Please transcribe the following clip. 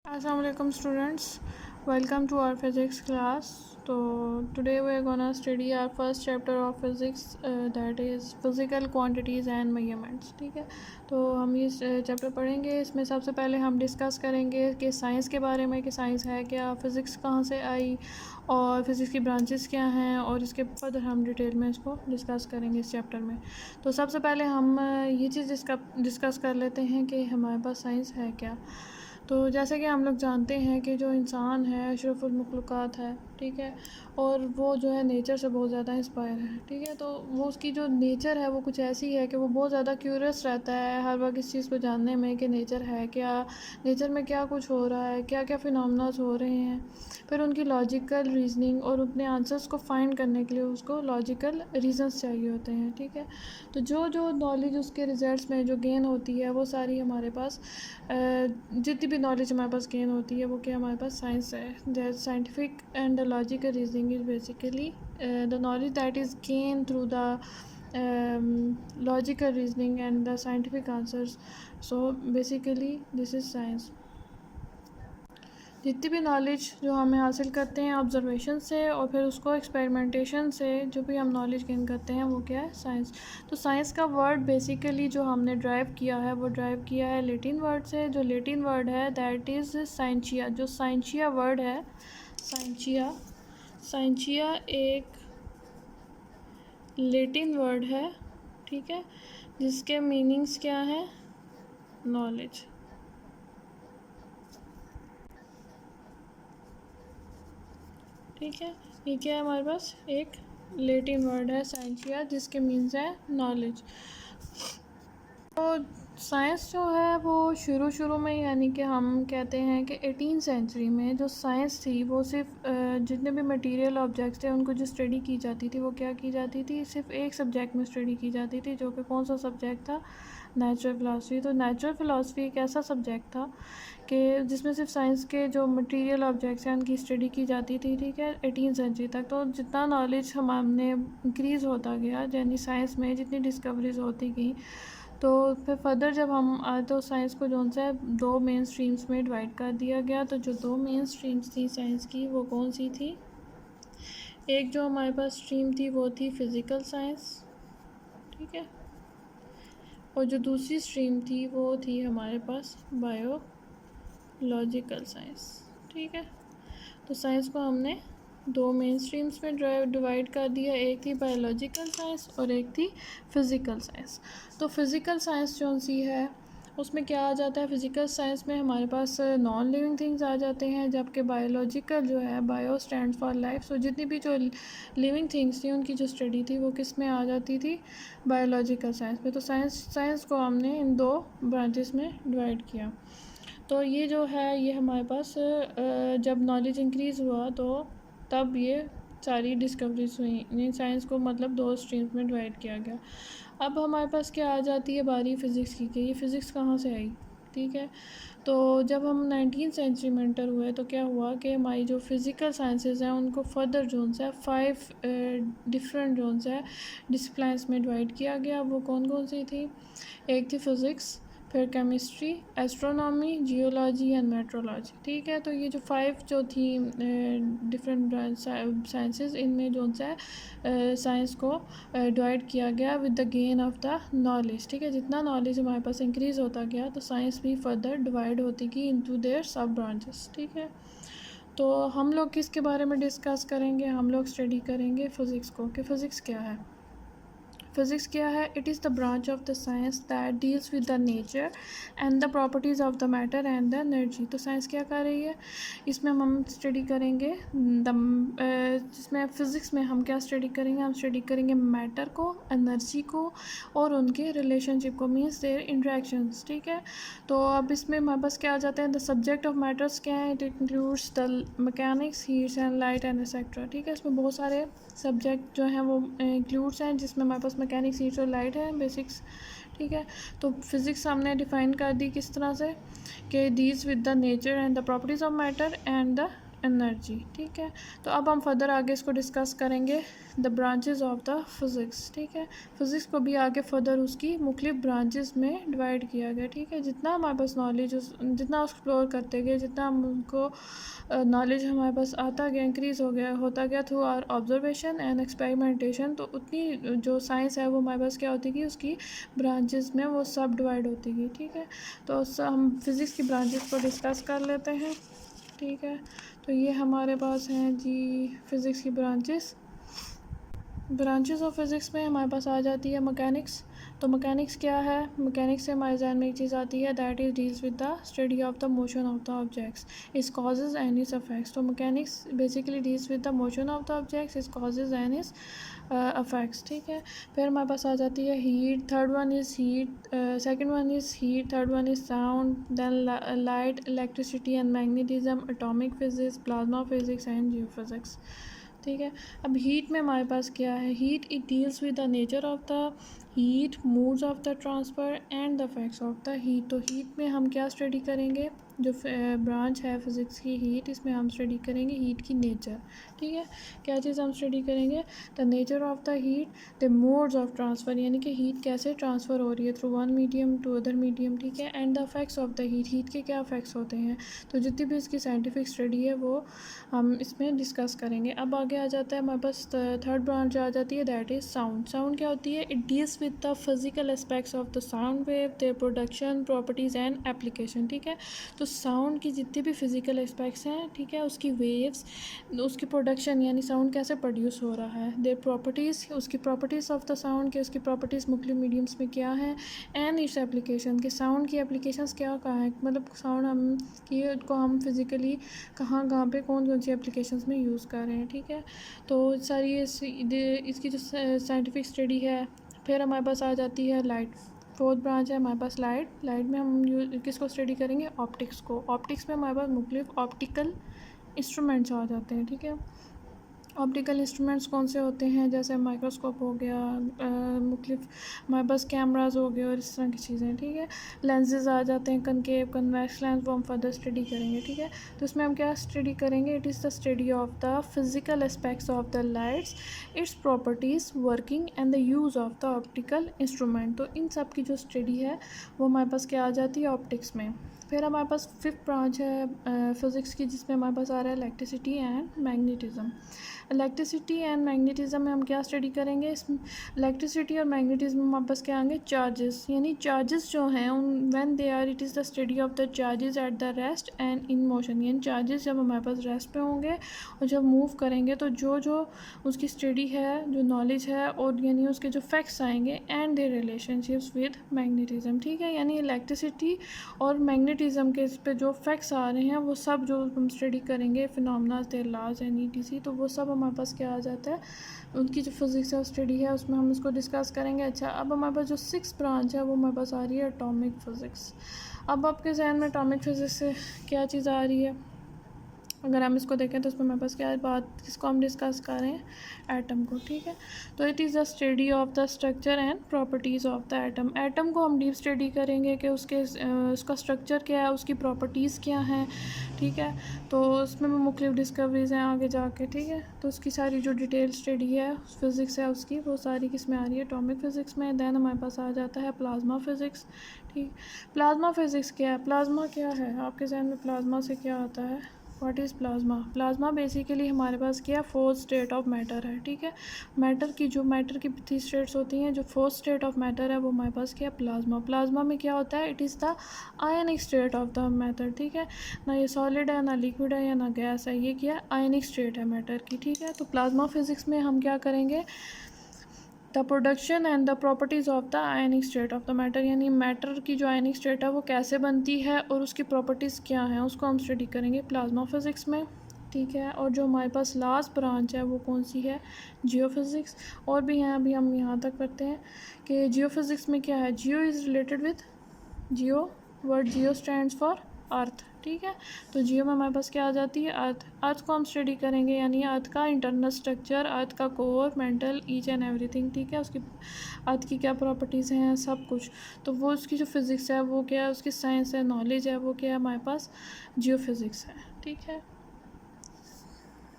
Assalamualaikum students, welcome to our physics class. So today we are gonna study our first chapter of physics, that is physical quantities and measurements. ठीक है, तो हम इस chapter पढ़ेंगे. इसमें सबसे पहले हम डिस्कस करेंगे कि साइंस के बारे में, कि साइंस है क्या, फ़िज़िक्स कहाँ से आई और फिज़िक्स की ब्रांचेस क्या हैं, और इसके बाद हम डिटेल में इसको डिस्कस करेंगे इस चैप्टर में. तो सबसे पहले हम ये चीज़ डिस्कस कर लेते हैं कि हमारे पास साइंस है क्या. तो जैसे कि हम लोग जानते हैं कि जो इंसान है अशरफुल मखलूक़ात है, ठीक है, और वो जो है नेचर से बहुत ज़्यादा इंस्पायर है, ठीक है. तो वो उसकी जो नेचर है वो कुछ ऐसी है कि वो बहुत ज़्यादा क्यूरियस रहता है हर वक्त इस चीज़ को जानने में कि नेचर है क्या, नेचर में क्या कुछ हो रहा है, क्या क्या फिनोमेनास हो रहे हैं. फिर उनकी लॉजिकल रीजनिंग और अपने आंसर्स को फाइंड करने के लिए उसको लॉजिकल रीजंस चाहिए होते हैं, ठीक है. तो जो जो नॉलेज उसके रिजल्ट्स में जो गेन होती है वो सारी हमारे पास जितनी भी नॉलेज हमारे पास गेन होती है वो क्या हमारे पास साइंस है. That scientific and the logical reasoning is basically the knowledge that is gain through the logical reasoning and the scientific answers. So basically this is science. जितनी भी नॉलेज जो हमें हासिल करते हैं ऑब्जर्वेशन से और फिर उसको एक्सपेरिमेंटेशन से जो भी हम नॉलेज गेन करते हैं वो क्या है, साइंस. तो साइंस का वर्ड बेसिकली जो हमने ड्राइव किया है वो ड्राइव किया है लेटिन वर्ड से. जो लेटिन वर्ड है दैट इज़ साइंचिया. जो साइंचिया वर्ड है, साइंचिया, साइंचिया एक लेटिन वर्ड है, ठीक है, जिसके मीनिंग्स क्या है, नॉलेज. ठीक है, ये क्या है हमारे पास, एक लेटिन वर्ड है साइंसिया जिसके मीन्स है नॉलेज. तो साइंस जो है वो शुरू में यानी कि हम कहते हैं कि 18th सेंचुरी में जो साइंस थी वो सिर्फ जितने भी मटेरियल ऑब्जेक्ट्स थे उनको जो स्टडी की जाती थी वो क्या की जाती थी, सिर्फ एक सब्जेक्ट में स्टडी की जाती थी, जो कि कौन सा सब्जेक्ट था, नेचुरल फ़िलासफ़ी. तो नेचुरल फ़िलासफ़ी एक ऐसा सब्जेक्ट था कि जिसमें सिर्फ साइंस के जो मटेरियल ऑब्जेक्ट्स हैं उनकी स्टडी की जाती थी, ठीक है, 18th सेंचुरी तक. तो जितना नॉलेज हमने इंक्रीज़ होता गया यानी साइंस में जितनी डिस्कवरीज होती गई, तो फिर फर्दर जब हम आए तो साइंस को जो सा दो मेन स्ट्रीम्स में डिवाइड कर दिया गया. तो जो दो मेन स्ट्रीम्स थी साइंस की वो कौन सी थी, एक जो हमारे पास स्ट्रीम थी वो थी फ़िज़िकल साइंस, ठीक है, और जो दूसरी स्ट्रीम थी वो थी हमारे पास बायोलॉजिकल साइंस, ठीक है. तो साइंस को हमने दो मेन स्ट्रीम्स में डिवाइड कर दिया, एक थी बायोलॉजिकल साइंस और एक थी फ़िज़िकल साइंस. तो फ़िज़िकल साइंस जो सी है उसमें क्या आ जाता है, फ़िज़िकल साइंस में हमारे पास नॉन लिविंग थिंग्स आ जाते हैं, जबकि बायोलॉजिकल जो है, बायो स्टैंड्स फॉर लाइफ. सो जितनी भी जो लिविंग थिंग्स थी उनकी जो स्टडी थी वो किस में आ जाती थी, बायोलॉजिकल साइंस में. तो साइंस को हमने इन दो ब्रांचेस में डिवाइड किया. तो ये जो है ये हमारे पास जब नॉलेज इंक्रीज़ हुआ तो तब ये सारी डिस्कवरीज हुई. साइंस को मतलब दो स्ट्रीम्स में डिवाइड किया गया. अब हमारे पास क्या आ जाती है बारी फ़िज़िक्स की, कि ये फ़िज़िक्स कहाँ से आई, ठीक है. तो जब हम 19th सेंचुरी में एंटर हुए तो क्या हुआ कि हमारी जो फ़िज़िकल साइंसेस हैं उनको फर्दर जोन्स है 5 डिफरेंट जोन्स है डिसिप्लिन्स में डिवाइड किया गया. वो कौन कौन सी थी, एक थी फ़िज़िक्स, फिर chemistry, astronomy, geology and metrology, ठीक है. तो ये जो 5 जो थी डिफरेंट साइंसेस, इनमें जो है साइंस को डिवाइड किया गया with the gain of the knowledge, ठीक है. जितना नॉलेज हमारे पास इंक्रीज़ होता गया तो साइंस भी फर्दर डिवाइड होती गई इनटू देयर सब ब्रांचेस, ठीक है. तो हम लोग किसके बारे में डिस्कस करेंगे, हम लोग स्टडी करेंगे फ़िज़िक्स को, कि फ़िज़िक्स क्या है. फ़िज़िक्स क्या है, it is the branch of the science that deals with the nature and the properties of the matter and the energy. तो साइंस क्या कर रही है, इसमें हम स्टडी करेंगे जिसमें फ़िज़िक्स में हम क्या स्टडी करेंगे, हम स्टडी करेंगे मैटर को, एनर्जी को और उनके रिलेशनशिप को, मीन्स देयर इंट्रैक्शंस, ठीक है. तो अब इसमें हमारे पास क्या आ जाते हैं, द सब्जेक्ट ऑफ मैटर्स क्या है, it includes the mechanics, heats and light and etcetera, ठीक है. इसमें बहुत सारे सब्जेक्ट जो हैं वो इंक्लूड्स हैं जिसमें हमारे पास मैकेनिक्स, हीट्स और लाइट है, बेसिक्स, ठीक है. तो फिज़िक्स हमने डिफ़ाइन कर दी किस तरह से, कि deals with the nature and the properties of matter and the energy. ठीक है, तो अब हम फर्दर आगे इसको डिस्कस करेंगे, the branches of the physics. ठीक है, फिज़िक्स को भी आगे फर्दर उसकी मुख्तलिफ ब्रांचेस में डिवाइड किया गया। ठीक है, जितना हमारे पास नॉलेज जितना एक्सप्लोर करते गए, जितना हम उनको नॉलेज हमारे पास आता गया, इंक्रीज़ होता गया through our observation and experimentation, तो उतनी जो साइंस है वो हमारे पास क्या होती गई, उसकी ब्रांचेस में वो सब डिवाइड होती गई। ठीक है, तो हम फिज़िक्स की ब्रांचेस को डिस्कस कर लेते हैं। ठीक है, तो ये हमारे पास हैं जी फिज़िक्स की ब्रांचेस ऑफ फिज़िक्स में हमारे पास आ जाती है मैकेनिक्स। तो मैकेनिक्स क्या है, मैकेनिक्स से हमारे जहन में एक चीज़ आती है, that is deals with the study of the motion of the objects, its causes and its effects. तो mechanics basically deals with the motion of the objects, its causes and its effects. ठीक है, फिर हमारे पास आ जाती है heat, third one is heat, second one is heat, third one is sound, then light, electricity and magnetism, atomic physics, plasma physics and geophysics. ठीक है, अब हीट में हमारे पास क्या है, heat it deals with the nature of the heat, modes of the transfer and the effects of the heat. तो heat में हम क्या स्टडी करेंगे, जो ब्रांच है फिज़िक्स की हीट, इसमें हम स्टडी करेंगे हीट की नेचर। ठीक है, क्या चीज़ हम स्टडी करेंगे, the nature of the heat, the modes of transfer, यानी कि हीट कैसे ट्रांसफ़र हो रही है through one medium to other medium. ठीक है, and the effects of the heat के क्या इफेक्ट्स होते हैं। तो जितनी भी इसकी साइंटिफिक स्टडी है वो हम इसमें डिस्कस करेंगे। अब आगे आ जाता है हमारे पास थर्ड ब्रांच आ जाती है, दैट इज़ साउंड। साउंड क्या होती है, it deals with the physical aspects of the sound wave, their production, properties and application. ठीक है, तो साउंड की जितनी भी फिजिकल एस्पेक्ट्स हैं, ठीक है, उसकी वेव्स, उसकी प्रोडक्शन यानी साउंड कैसे प्रोड्यूस हो रहा है, देयर प्रॉपर्टीज़, उसकी प्रॉपर्टीज़ ऑफ द साउंड के, उसकी प्रॉपर्टीज़ मुख्तलिफ मीडियम्स में क्या है, एंड इट्स एप्लीकेशन के, साउंड की एप्लीकेशंस क्या कहाँ है, मतलब साउंड हम की को हम फिज़िकली कहाँ कहाँ पे कौन कौन सी एप्लीकेशंस में यूज़ कर रहे हैं। ठीक है, तो सारी इसकी जो साइंटिफिक स्टडी है। फिर हमारे पास आ जाती है लाइट, फोर्थ ब्रांच है हमारे पास लाइट में हम किसको स्टडी करेंगे, ऑप्टिक्स को। ऑप्टिक्स में हमारे पास मुख्तलिफ ऑप्टिकल इंस्ट्रूमेंट्स आ जाते हैं। ठीक है, ऑप्टिकल इंस्ट्रूमेंट्स कौन से होते हैं, जैसे माइक्रोस्कोप हो गया, मुख्तलिफ हमारे पास कैमराज हो गए और इस तरह की चीज़ें। ठीक है, लेंसेज आ जाते हैं, कनकेव, कन्वेक्स लेंस, वो हम फर्दर स्टडी करेंगे। ठीक है, तो इसमें हम क्या स्टडी करेंगे, it is the study of the physical aspects of the lights, it's properties, working and the use of the optical instrument. तो इन सब की जो स्टडी है वो हमारे पास क्या आ जाती है, ऑप्टिक्स में। फिर हमारे पास फिफ्थ ब्रांच है फिज़िक्स की, जिसमें हमारे पास आ रहा है electricity and magnetism. Electricity and magnetism में हम क्या स्टडी करेंगे, इस इलेक्ट्रिसिटी और मैग्नेटिज्म में हमारे पास क्या आएंगे, चार्जेस, यानी चार्जेस जो हैं उन when they are, it is the study of the charges at the rest and in motion, यानी चार्जेस जब हमारे पास रेस्ट पे होंगे और जब मूव करेंगे तो जो जो उसकी स्टडी है, जो नॉलेज है, और यानी उसके जो फैक्ट्स आएंगे and there relationships with magnetism. ठीक है, यानी इलेक्ट्रिसिटी और मैग्नेटिज्म के इस पे जो फैक्ट्स आ रहे हैं वो सब जो हम स्टडी करेंगे, phenomena, their laws and ETC, तो वो सब हमारे पास क्या आ जाता है, उनकी जो फिज़िक्स है स्टडी है उसमें हम इसको डिस्कस करेंगे। अच्छा, अब हमारे पास जो सिक्स ब्रांच है वो हमारे पास आ रही है एटॉमिक फ़िज़िक्स। अब आपके जहन में एटॉमिक फ़िज़िक्स से क्या चीज़ आ रही है, अगर हम इसको देखें तो इसमें हमारे पास क्या है, बात किसको हम डिस्कस कर रहे हैं, एटम को। ठीक है, तो it is the study of the structure and properties of the atom. Atom को हम डीप स्टडी करेंगे कि उसका स्ट्रक्चर क्या है, उसकी प्रॉपर्टीज़ क्या हैं। ठीक है, तो उसमें मुख्तलिफ डिस्कवरीज़ हैं आगे जाके। ठीक है, तो उसकी सारी जो डिटेल स्टडी है फिज़िक्स है उसकी, वो सारी किस में आ रही है, एटॉमिक फ़िज़िक्स में। दैन हमारे पास आ जाता है प्लाज्मा फ़िज़िक्स। ठीक, प्लाज्मा फ़िज़िक्स क्या है, प्लाज्मा क्या है, आपके जहन में प्लाज्मा से क्या आता है, what is plasma. Plasma basically हमारे पास क्या, फोर्थ स्टेट ऑफ मैटर है। ठीक है, मैटर की 3 स्टेट्स होती हैं, जो फोर्थ स्टेट ऑफ मैटर है वो हमारे पास क्या, प्लाज्मा। प्लाज्मा में क्या होता है, it is the ionic state of the matter. ठीक है, ना ये सॉलिड है, ना लिक्विड है, या ना गैस है, ये क्या है, आयनिक स्टेट है मैटर की। ठीक है, तो प्लाज्मा फिज़िक्स में हम क्या करेंगे, the production and the properties of the ionic state of the matter, यानी मैटर की जो आयनिक स्टेट है वो कैसे बनती है और उसकी प्रॉपर्टीज़ क्या हैं, उसको हम स्टडी करेंगे प्लाज्मा फिज़िक्स में। ठीक है, और जो हमारे पास लास्ट ब्रांच है वो कौन सी है, जियोफिज़िक्स। और भी हैं, अभी हम यहाँ तक करते हैं कि जियोफिज़िक्स में क्या है, geo is related with geo, word geo stands for earth. ठीक है, तो जियो में हमारे पास क्या आ जाती है, अर्थ को हम स्टडी करेंगे, यानी अर्थ का इंटरनल स्ट्रक्चर, अर्थ का core, mental, each and everything. ठीक है, उसकी अर्थ की क्या प्रॉपर्टीज़ हैं, सब कुछ, तो वो उसकी जो फिज़िक्स है वो क्या है, उसकी साइंस है, नॉलेज है, वो क्या है हमारे पास, जियो फिज़िक्स है। ठीक है।